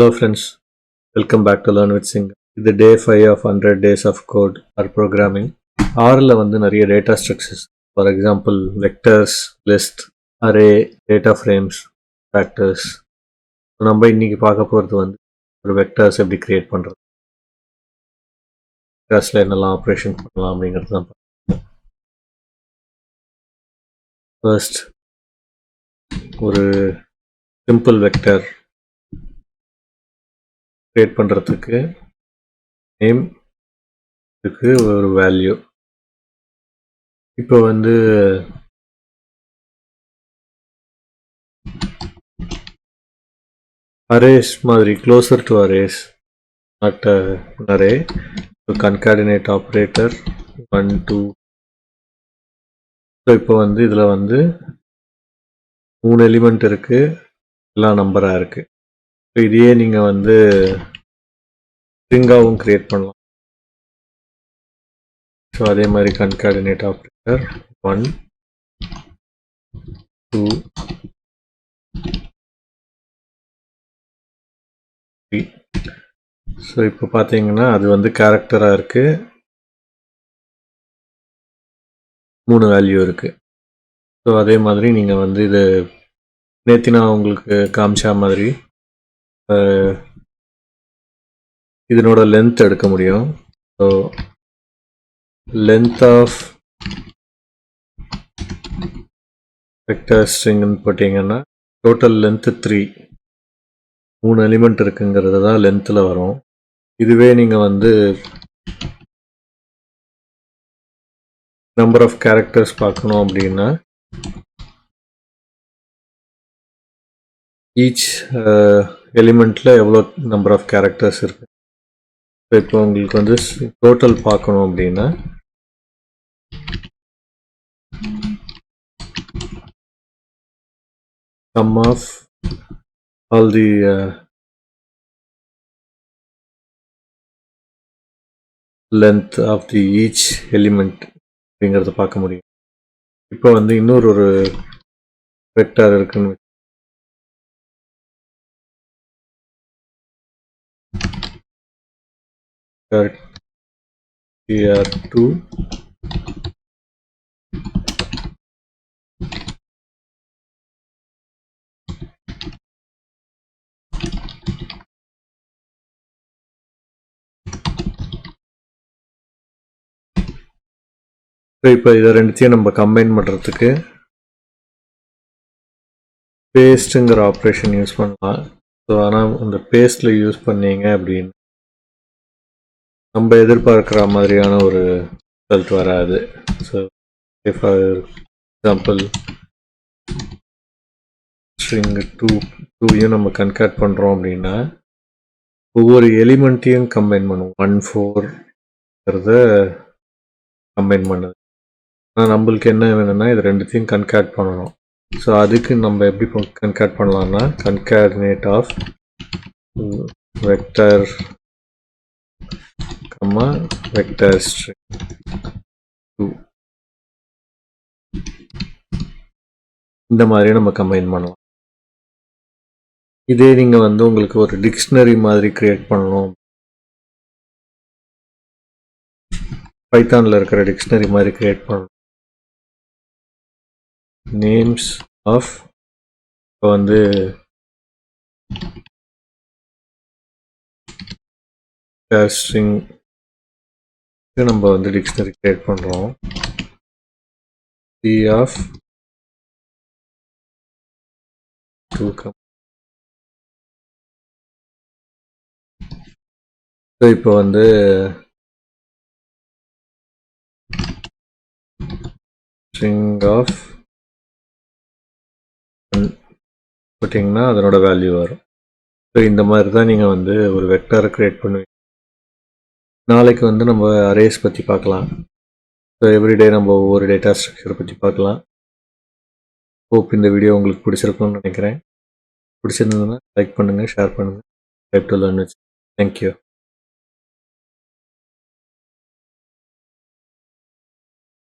Hello friends, welcome back to Learn-with-Singam. இது day 5 of 100 days of code or programming. Rல வந்து நிறைய data structures. For example, vectors, list, array, data frames, factors. நம்ம இன்னைக்கு பார்க்க போகிறது வந்து ஒரு vectors எப்படி create பண்ணுறது, vectorsல என்னெல்லாம் ஆப்ரேஷன் பண்ணலாம் அப்படிங்கிறது தான். ஃபர்ஸ்ட் ஒரு சிம்பிள் வெக்டர் create பண்ணுறதுக்கு நேம் இருக்கு, ஒரு வேல்யூ. இப்போ வந்து அரேஸ் மாதிரி closer to arrays, not an array. So concatenate operator 1 2. So இப்போ வந்து இதில் வந்து 3 எலிமெண்ட் இருக்குது, எல்லாம் நம்பராக இருக்குது. ஸோ இதையே நீங்கள் வந்து ஸ்ட்ரிங்காகவும் க்ரியேட் பண்ணலாம். ஸோ அதே மாதிரி concatenate operator 1 2 3. ஸோ இப்போ பார்த்தீங்கன்னா அது வந்து கேரக்டராக இருக்குது, 3 வேல்யூ இருக்குது. ஸோ அதே மாதிரி நீங்கள் வந்து இது நேற்று நான் உங்களுக்கு காமிச்சா மாதிரி இதனோட லென்த் எடுக்க முடியும். ஸோ லென்த் ஆஃப் வெக்டர் ஸ்ட்ரிங்னு போட்டிங்கன்னா டோட்டல் லென்த்து 3 எலிமெண்ட் இருக்குங்கிறது தான் லென்த்தில் வரும். இதுவே நீங்கள் வந்து நம்பர் ஆஃப் கேரக்டர்ஸ் பார்க்கணும் அப்படின்னா ஈச் எலிமெண்ட்டில் எவ்வளோ நம்பர் ஆஃப் கேரக்டர்ஸ் இருக்குது. இப்போ உங்களுக்கு வந்து டோட்டல் பார்க்கணும் அப்படின்னா sum of all the length of the each element அப்படிங்கிறத பார்க்க முடியும். இப்போ வந்து இன்னொரு வெக்டார் இருக்குன்னு tr2 இப்போ இதை ரெண்டுத்தையும் நம்ம கம்பைன் பண்ணுறதுக்கு பேஸ்ட்டுங்கிற ஆப்ரேஷன் யூஸ் பண்ணலாம். ஸோ ஆனால் அந்த பேஸ்ட்டில் யூஸ் பண்ணீங்க அப்படின்னு நம்ம எதிர்பார்க்குற மாதிரியான ஒரு ரிசல்ட் வராது. ஸோ ஃபார் எக்ஸாம்பிள் ஸ்ட்ரிங் 2யும் நம்ம கன்கேட் பண்ணுறோம் அப்படின்னா ஒவ்வொரு எலிமெண்ட்டையும் கம்பைன் பண்ணுவோம். 1 4ங்கிறத கம்பைன் பண்ணுது. ஆனால் நம்மளுக்கு என்ன வேணும்னா இது ரெண்டுத்தையும் கன்கேட் பண்ணணும். ஸோ அதுக்கு நம்ம எப்படி கன்கேட் பண்ணலாம்னா concatenate of vector vector string 2 இந்த மாதிரி நம்ம கம்பைன் பண்ணலாம். இதே நீங்கள் வந்து உங்களுக்கு ஒரு டிக்ஷனரி மாதிரி கிரியேட் பண்ணணும், பைத்தானில் இருக்கிற டிக்ஷனரி மாதிரி கிரியேட் பண்ணணும். நேம்ஸ் ஆஃப் இப்போ வந்து ஸ்ட்ரிங் நம்ம வந்து டிக்ஷனரி கிரியேட் பண்ணுறோம். சி ஆஃப் 2 இப்போ வந்து ஸ்ட்ரிங் ஆஃப் போட்டிங்கன்னா அதனோட வேல்யூ வரும். ஸோ இந்த மாதிரி தான் நீங்கள் வந்து ஒரு வெக்டரை க்ரியேட் பண்ணுவீங்க. நாளைக்கு வந்து நம்ம அரேஸ் பற்றி பார்க்கலாம். ஸோ எவ்ரிடே நம்ம ஒவ்வொரு டேட்டா ஸ்ட்ரக்சரை பற்றி பார்க்கலாம். ஹோப் இந்த வீடியோ உங்களுக்கு பிடிச்சிருக்கும்னு நினைக்கிறேன். பிடிச்சிருந்ததுன்னா லைக் பண்ணுங்கள், ஷேர் பண்ணுங்கள். Type to learn with. Thank you.